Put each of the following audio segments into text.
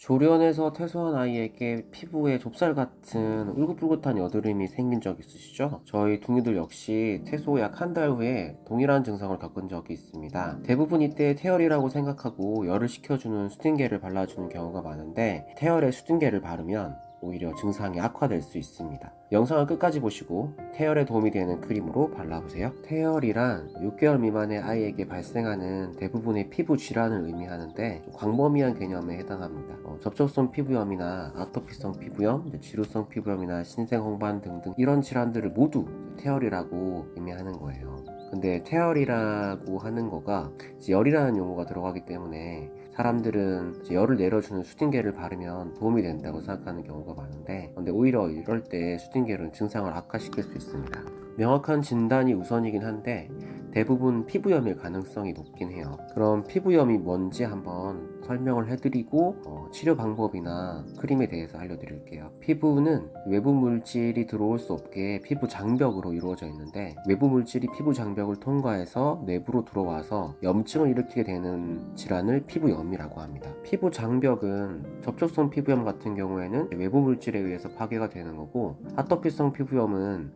조련에서 퇴소한 아이에게 피부에 좁쌀 같은 울긋불긋한 여드름이 생긴 적 있으시죠? 저희 둥이들 역시 퇴소 약 한 달 후에 동일한 증상을 겪은 적이 있습니다. 대부분 이때 태열이라고 생각하고 열을 식혀주는 수딩게를 발라주는 경우가 많은데, 태열에 수딩게를 바르면 오히려 증상이 악화될 수 있습니다. 영상을 끝까지 보시고 태열에 도움이 되는 크림으로 발라보세요. 태열이란 6개월 미만의 아이에게 발생하는 대부분의 피부 질환을 의미하는데 광범위한 개념에 해당합니다. 접촉성 피부염이나 아토피성 피부염, 지루성 피부염이나 신생홍반 등등 이런 질환들을 모두 태열이라고 의미하는 거예요. 근데 태열이라고 하는 거가 열이라는 용어가 들어가기 때문에 사람들은 열을 내려주는 수딩게를 바르면 도움이 된다고 생각하는 경우가 많은데, 근데 오히려 이럴 때 수딩게는 증상을 악화시킬 수 있습니다. 명확한 진단이 우선이긴 한데 대부분 피부염일 가능성이 높긴 해요. 그럼 피부염이 뭔지 한번 설명을 해드리고 치료 방법이나 크림에 대해서 알려드릴게요. 피부는 외부 물질이 들어올 수 없게 피부 장벽으로 이루어져 있는데, 외부 물질이 피부 장벽을 통과해서 내부로 들어와서 염증을 일으키게 되는 질환을 피부염이라고 합니다. 피부 장벽은 접촉성 피부염 같은 경우에는 외부 물질에 의해서 파괴가 되는 거고, 아토피성 피부염은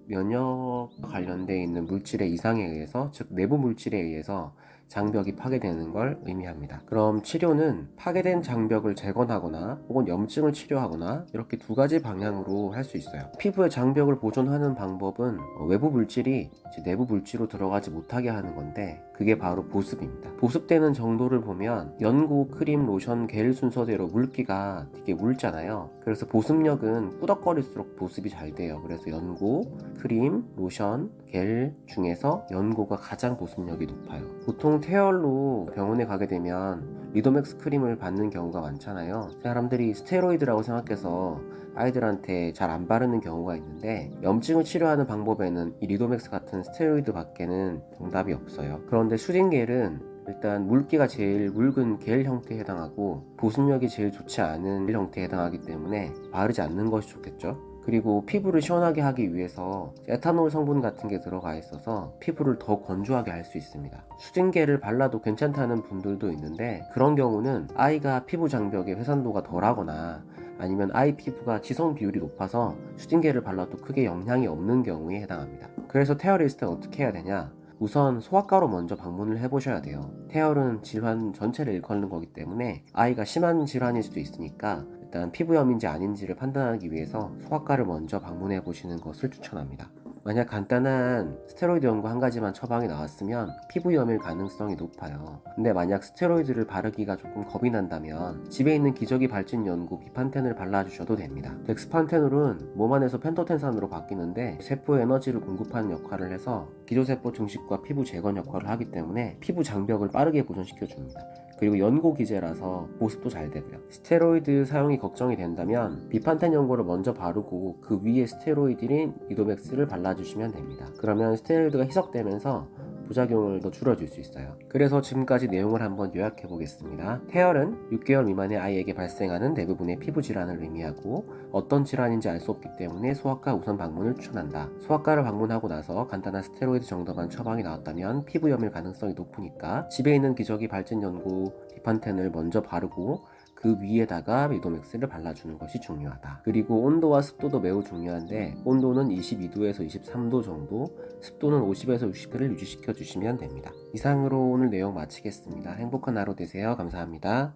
면역 관련되어 있는 물질의 이상에 의해서, 즉 내부 물질에 의해서 장벽이 파괴되는 걸 의미합니다. 그럼 치료는 파괴된 장벽을 재건하거나 혹은 염증을 치료하거나 이렇게 두 가지 방향으로 할 수 있어요. 피부의 장벽을 보존하는 방법은 외부 물질이 내부 물질로 들어가지 못하게 하는 건데, 그게 바로 보습입니다. 보습되는 정도를 보면 연고, 크림, 로션, 겔 순서대로 물기가 되게 묽잖아요. 그래서 보습력은 꾸덕거릴수록 보습이 잘 돼요. 그래서 연고, 크림, 로션, 겔 중에서 연고가 가장 보습력이 높아요. 보통 태열로 병원에 가게 되면 리도맥스 크림을 받는 경우가 많잖아요. 사람들이 스테로이드라고 생각해서 아이들한테 잘 안 바르는 경우가 있는데, 염증을 치료하는 방법에는 이 리도맥스 같은 스테로이드 밖에는 정답이 없어요. 그런데 수딩겔은 일단 물기가 제일 묽은 겔 형태에 해당하고 보습력이 제일 좋지 않은 겔 형태에 해당하기 때문에 바르지 않는 것이 좋겠죠. 그리고 피부를 시원하게 하기 위해서 에탄올 성분 같은 게 들어가 있어서 피부를 더 건조하게 할 수 있습니다. 수딩겔을 발라도 괜찮다는 분들도 있는데, 그런 경우는 아이가 피부 장벽의 회산도가 덜하거나 아니면 아이 피부가 지성 비율이 높아서 수딩겔을 발라도 크게 영향이 없는 경우에 해당합니다. 그래서 태열이 있을 때 어떻게 해야 되냐? 우선 소아과로 먼저 방문을 해보셔야 돼요. 태열은 질환 전체를 일컫는 거기 때문에 아이가 심한 질환일 수도 있으니까 일단 피부염인지 아닌지를 판단하기 위해서 소아과를 먼저 방문해 보시는 것을 추천합니다. 만약 간단한 스테로이드 연고 한 가지만 처방이 나왔으면 피부염일 가능성이 높아요. 근데 만약 스테로이드를 바르기가 조금 겁이 난다면 집에 있는 기저귀 발진 연고 비판텐을 발라주셔도 됩니다. 덱스판테놀은 몸 안에서 펜토텐산으로 바뀌는데 세포에 에너지를 공급하는 역할을 해서 기조세포 증식과 피부 재건 역할을 하기 때문에 피부 장벽을 빠르게 보존시켜줍니다. 그리고 연고 기제라서 보습도 잘 되고요. 스테로이드 사용이 걱정이 된다면 비판텐 연고를 먼저 바르고 그 위에 스테로이드인 리도맥스를 발라주시면 됩니다. 그러면 스테로이드가 희석되면서 부작용을 더 줄여줄 수 있어요. 그래서 지금까지 내용을 한번 요약해 보겠습니다. 태열은 6개월 미만의 아이에게 발생하는 대부분의 피부 질환을 의미하고, 어떤 질환인지 알 수 없기 때문에 소아과 우선 방문을 추천한다. 소아과를 방문하고 나서 간단한 스테로이드 정도만 처방이 나왔다면 피부염일 가능성이 높으니까 집에 있는 기저귀 발진 연고 비판텐을 먼저 바르고 그 위에다가 리도맥스를 발라주는 것이 중요하다. 그리고 온도와 습도도 매우 중요한데, 온도는 22도에서 23도 정도, 습도는 50에서 60%를 유지시켜 주시면 됩니다. 이상으로 오늘 내용 마치겠습니다. 행복한 하루 되세요. 감사합니다.